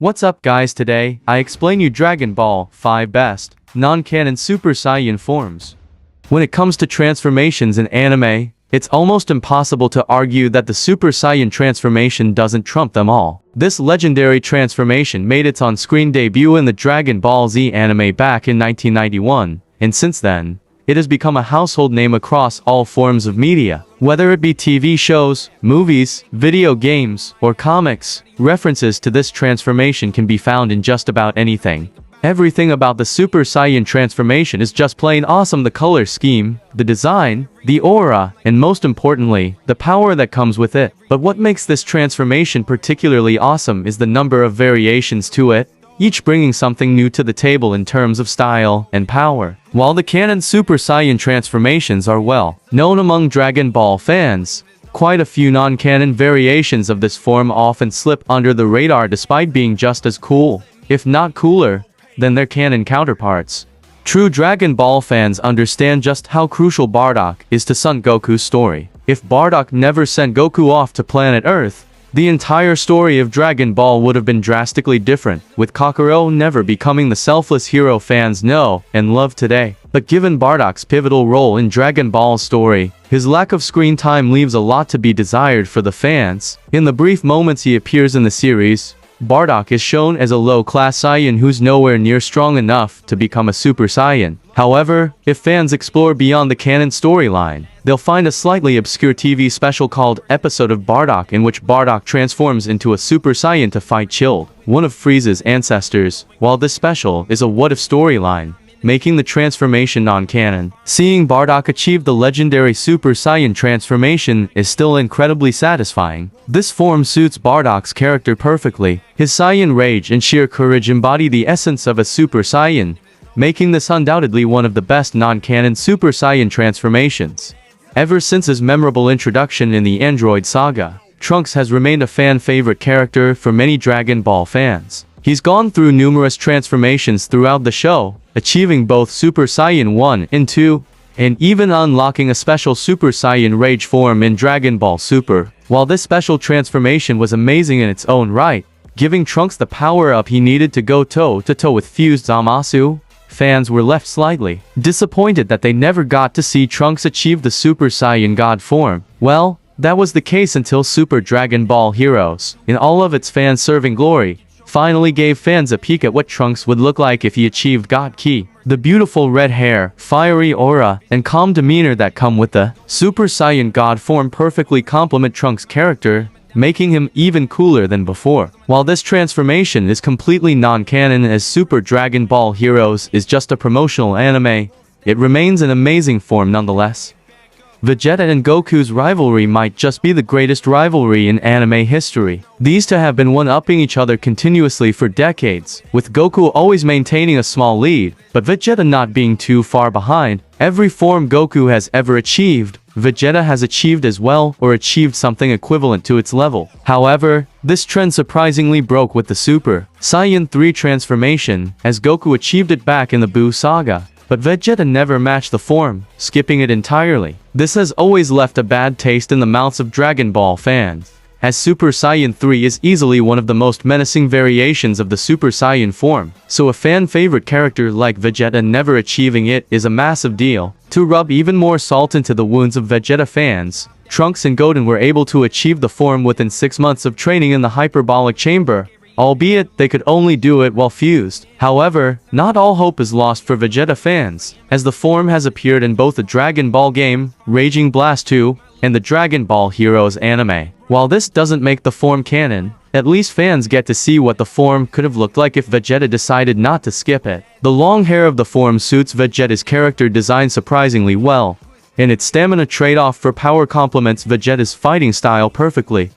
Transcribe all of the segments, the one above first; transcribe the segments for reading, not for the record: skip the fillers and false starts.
What's up guys, today I explain you Dragon Ball 5 best non-canon Super Saiyan forms. When it comes to transformations in anime, it's almost impossible to argue that the Super Saiyan transformation doesn't trump them all. This legendary transformation made its on-screen debut in the Dragon Ball Z anime back in 1991, and since then, it has become a household name across all forms of media. Whether it be TV shows, movies, video games, or comics, references to this transformation can be found in just about anything. Everything about the Super Saiyan transformation is just plain awesome. The color scheme, the design, the aura, and most importantly, the power that comes with it. But what makes this transformation particularly awesome is the number of variations to it, each bringing something new to the table in terms of style and power. While the canon Super Saiyan transformations are well known among Dragon Ball fans, quite a few non-canon variations of this form often slip under the radar despite being just as cool, if not cooler, than their canon counterparts. True Dragon Ball fans understand just how crucial Bardock is to Son Goku's story. If Bardock never sent Goku off to planet Earth, the entire story of Dragon Ball would have been drastically different, with Kakarot never becoming the selfless hero fans know and love today. But given Bardock's pivotal role in Dragon Ball's story, his lack of screen time leaves a lot to be desired for the fans. In the brief moments he appears in the series, Bardock is shown as a low-class Saiyan who's nowhere near strong enough to become a Super Saiyan. However, if fans explore beyond the canon storyline, they'll find a slightly obscure TV special called Episode of Bardock in which Bardock transforms into a Super Saiyan to fight Chilled, one of Frieza's ancestors. While this special is a what-if storyline, making the transformation non-canon, seeing Bardock achieve the legendary Super Saiyan transformation is still incredibly satisfying. This form suits Bardock's character perfectly. His Saiyan rage and sheer courage embody the essence of a Super Saiyan, making this undoubtedly one of the best non-canon Super Saiyan transformations. Ever since his memorable introduction in the Android saga, Trunks has remained a fan-favorite character for many Dragon Ball fans. He's gone through numerous transformations throughout the show, achieving both Super Saiyan 1 and 2, and even unlocking a special Super Saiyan Rage form in Dragon Ball Super. While this special transformation was amazing in its own right, giving Trunks the power-up he needed to go toe-to-toe with fused Zamasu, fans were left slightly disappointed that they never got to see Trunks achieve the Super Saiyan God form. Well, that was the case until Super Dragon Ball Heroes, in all of its fan-serving glory, finally gave fans a peek at what Trunks would look like if he achieved God Ki. The beautiful red hair, fiery aura, and calm demeanor that come with the Super Saiyan God form perfectly complement Trunks' character, making him even cooler than before. While this transformation is completely non-canon as Super Dragon Ball Heroes is just a promotional anime, it remains an amazing form nonetheless. Vegeta and Goku's rivalry might just be the greatest rivalry in anime history. These two have been one-upping each other continuously for decades, with Goku always maintaining a small lead, but Vegeta not being too far behind. Every form Goku has ever achieved, Vegeta has achieved as well or achieved something equivalent to its level. However, this trend surprisingly broke with the Super Saiyan 3 transformation, as Goku achieved it back in the Buu saga. But Vegeta never matched the form, skipping it entirely. This has always left a bad taste in the mouths of Dragon Ball fans, as Super Saiyan 3 is easily one of the most menacing variations of the Super Saiyan form, so a fan-favorite character like Vegeta never achieving it is a massive deal. To rub even more salt into the wounds of Vegeta fans, Trunks and Goten were able to achieve the form within 6 months of training in the hyperbolic chamber, albeit they could only do it while fused. However, not all hope is lost for Vegeta fans, as the form has appeared in both the Dragon Ball game, Raging Blast 2, and the Dragon Ball Heroes anime. While this doesn't make the form canon, at least fans get to see what the form could have looked like if Vegeta decided not to skip it. The long hair of the form suits Vegeta's character design surprisingly well, and its stamina trade-off for power complements Vegeta's fighting style perfectly.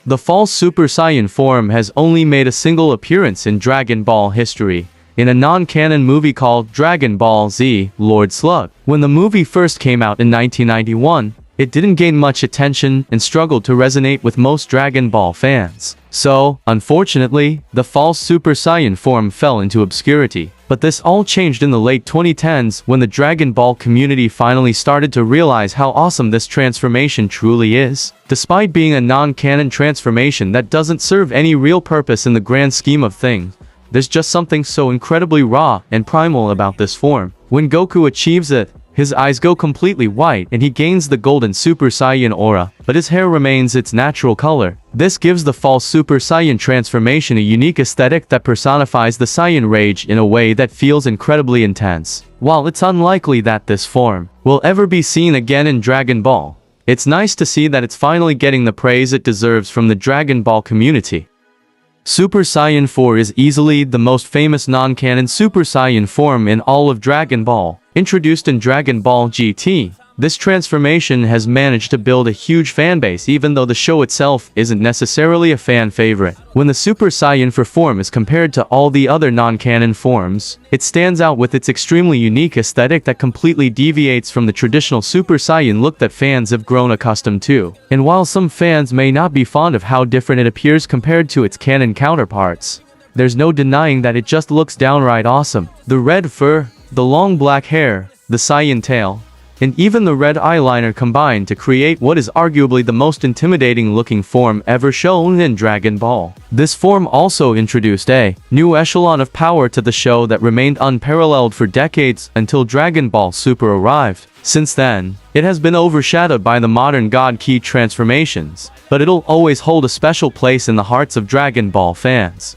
The false Super Saiyan form has only made a single appearance in Dragon Ball history, in a non-canon movie called Dragon Ball Z: Lord Slug. When the movie first came out in 1991, it didn't gain much attention and struggled to resonate with most Dragon Ball fans. So, unfortunately, the false Super Saiyan form fell into obscurity. But this all changed in the late 2010s when the Dragon Ball community finally started to realize how awesome this transformation truly is. Despite being a non-canon transformation that doesn't serve any real purpose in the grand scheme of things, there's just something so incredibly raw and primal about this form. When Goku achieves it, his eyes go completely white and he gains the golden Super Saiyan aura, but his hair remains its natural color. This gives the false Super Saiyan transformation a unique aesthetic that personifies the Saiyan rage in a way that feels incredibly intense. While it's unlikely that this form will ever be seen again in Dragon Ball, it's nice to see that it's finally getting the praise it deserves from the Dragon Ball community. Super Saiyan 4 is easily the most famous non-canon Super Saiyan form in all of Dragon Ball. Introduced in Dragon Ball GT, this transformation has managed to build a huge fanbase even though the show itself isn't necessarily a fan favorite. When the Super Saiyan 4 form is compared to all the other non-canon forms, it stands out with its extremely unique aesthetic that completely deviates from the traditional Super Saiyan look that fans have grown accustomed to. And while some fans may not be fond of how different it appears compared to its canon counterparts, there's no denying that it just looks downright awesome. The red fur, the long black hair, the Saiyan tail, and even the red eyeliner combine to create what is arguably the most intimidating looking form ever shown in Dragon Ball. This form also introduced a new echelon of power to the show that remained unparalleled for decades until Dragon Ball Super arrived. Since then, it has been overshadowed by the modern God Ki transformations, but it'll always hold a special place in the hearts of Dragon Ball fans.